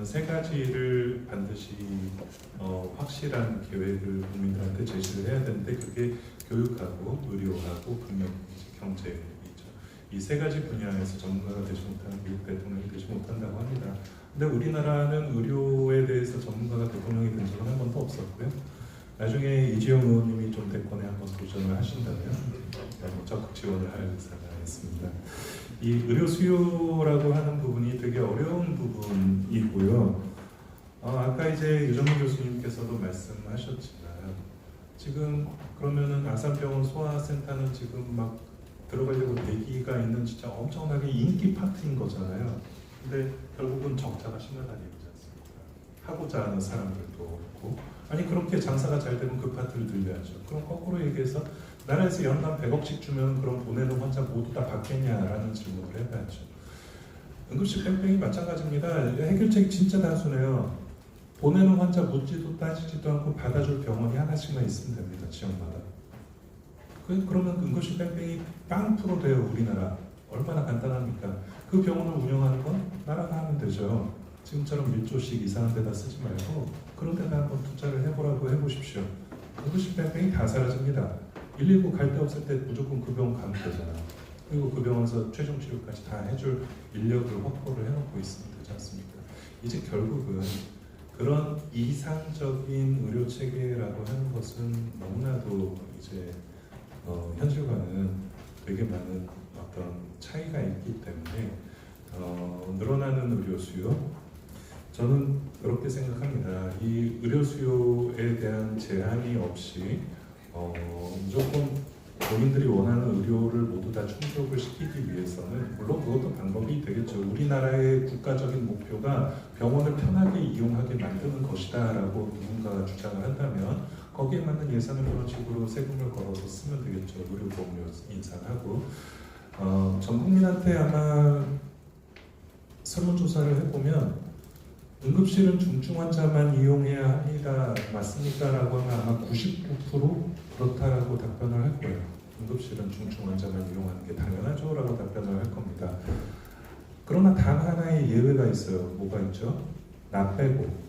세 가지를 반드시 확실한 계획을 국민들한테 제시를 해야 되는데 그게 교육하고 의료하고 금융, 경제이죠. 이 세 가지 분야에서 전문가가 되지 못하는 미국 대통령이 되지 못한다고 합니다. 근데 우리나라는 의료에 대해서 전문가가 대통령이 된 적은 한 번도 없었고요. 나중에 이재용 의원님이 좀 대권에 한번 도전을 하신다면 적극 지원을 할 의사가 있습니다. 이 의료 수요라고 하는 부분이 되게 어려운 부분이고요. 아까 이제 유정민 교수님께서도 말씀하셨지만 지금 그러면은 아산병원 소아센터는 지금 막 들어가려고 대기가 있는 진짜 엄청나게 인기 파트인 거잖아요. 근데 결국은 적자가 심하다는 얘기지 않습니까? 하고자 하는 사람들도 없고, 아니 그렇게 장사가 잘 되면 그 파트를 들려야죠. 그럼 거꾸로 얘기해서 나라에서 연간 100억씩 주면 그럼 보내는 환자 모두 다 받겠냐라는 질문을 해봐야죠. 응급실 뺑뺑이 마찬가지입니다. 해결책이 진짜 단순해요. 보내는 환자 묻지도 따지지도 않고 받아줄 병원이 하나씩만 있으면 됩니다. 지역마다. 그러면 응급실 뺑뺑이 빵 프로 돼요. 우리나라. 얼마나 간단합니까? 그 병원을 운영하는 건 나라가 하면 되죠. 지금처럼 1조씩 이상한 데다 쓰지 말고 그런 데다 한번 투자를 해보십시오. 응급실 뺑뺑이 다 사라집니다. 119 갈 데 없을 때 무조건 그 병원 가면 되잖아요. 그리고 그 병원에서 최종 치료까지 다 해줄 인력을 확보를 해놓고 있으면 되지 않습니까? 이제 결국은 그런 이상적인 의료 체계라고 하는 것은 너무나도 이제 현실과는 되게 많은 어떤 차이가 있기 때문에 늘어나는 의료 수요, 저는 그렇게 생각합니다. 이 의료 수요에 대한 제한이 없이 무조건 본인들이 원하는 의료를 모두 다 충족을 시키기 위해서는 물론 그것도 방법이 되겠죠. 우리나라의 국가적인 목표가 병원을 편하게 이용하게 만드는 것이다 라고 누군가가 주장을 한다면 거기에 맞는 예산을 그런 식으로 세금을 걸어서 쓰면 되겠죠. 의료보험료 인상하고 전 국민한테 아마 설문조사를 해보면 응급실은 중증 환자만 이용해야 합니다. 맞습니까? 라고 하면 아마 99% 그렇다라고 답변을 할 거예요. 응급실은 중증 환자만 이용하는 게 당연하죠? 라고 답변을 할 겁니다. 그러나 단 하나의 예외가 있어요. 뭐가 있죠? 나 빼고.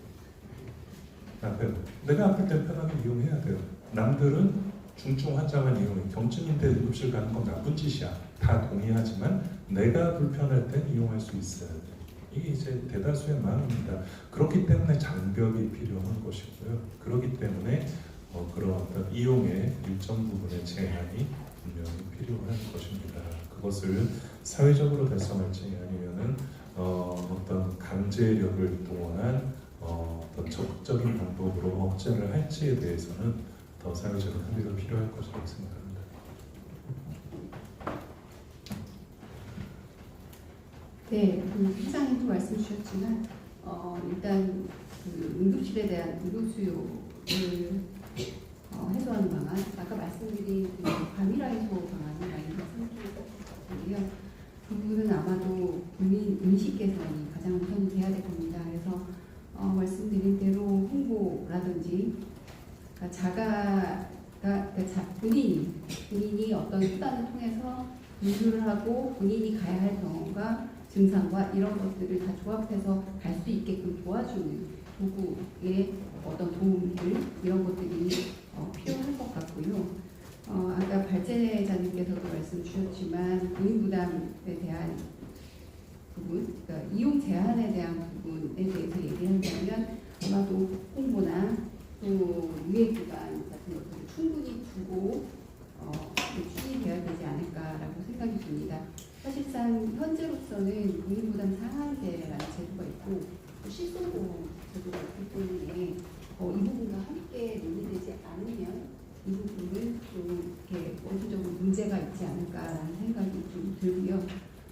내가 아플 때 편하게 이용해야 돼요. 남들은 중증 환자만 이용해. 경증인데 응급실 가는 건 나쁜 짓이야. 다 동의하지만 내가 불편할 땐 이용할 수 있어야 돼요. 이게 이제 대다수의 마음입니다. 그렇기 때문에 장벽이 필요한 것이고요. 그렇기 때문에 그런 어떤 이용의 일정 부분의 제한이 분명히 필요한 것입니다. 그것을 사회적으로 달성할지 아니면은 어떤 강제력을 동원한 어떤 적극적인 방법으로 억제를 할지에 대해서는 더 사회적인 합의가 필요할 것이라고 생각합니다. 네, 회장님도 말씀 주셨지만 일단 그 응급실에 대한 의료 수요를 해소하는 방안, 아까 말씀드린 그 과밀화해소 방안이라는 말씀드렸는데요. 그 부분은 아마도 국민 인식 개선이 가장 우선이 돼야 될 겁니다. 그래서 말씀드린 대로 홍보라든지 본인이 어떤 수단을 통해서 분류를 하고 본인이 가야 할 병원과 증상과 이런 것들을 다 조합해서 갈 수 있게끔 도와주는 도구의 어떤 도움들 이런 것들이 필요할 것 같고요. 아까 발제자님께서도 말씀 주셨지만 본인 부담에 대한 부분, 그러니까 이용 제한에 대한 부분에 대해서 얘기한다면 아마도 홍보나 또 유예기간 같은 것들을 충분히 두고 추진되어야 되지 않을까라고 생각이 듭니다. 사실상 현재로서는 본인부담 상한제라는 제도가 있고 실손보험 제도가 있기 때문에 이 부분과 함께 논의되지 않으면 이 부분은 좀 이렇게 원초적으로 문제가 있지 않을까라는 생각이 좀 들고요.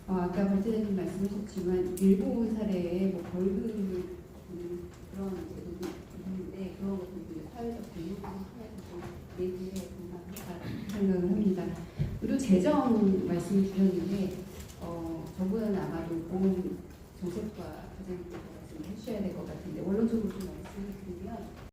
아까 발제자님 말씀하셨지만 일본 사례에 벌금을 주는 그런 제도도 있는데 그런 것들도 사회적 공유를 통해서 얘기해 본다고 생각을 합니다. 그리고 재정 말씀 주셨는데 저분은 아마도 보험 정책과 과장님께서 말씀을 해주셔야 될 것 같은데 원론적으로 좀 말씀을 드리면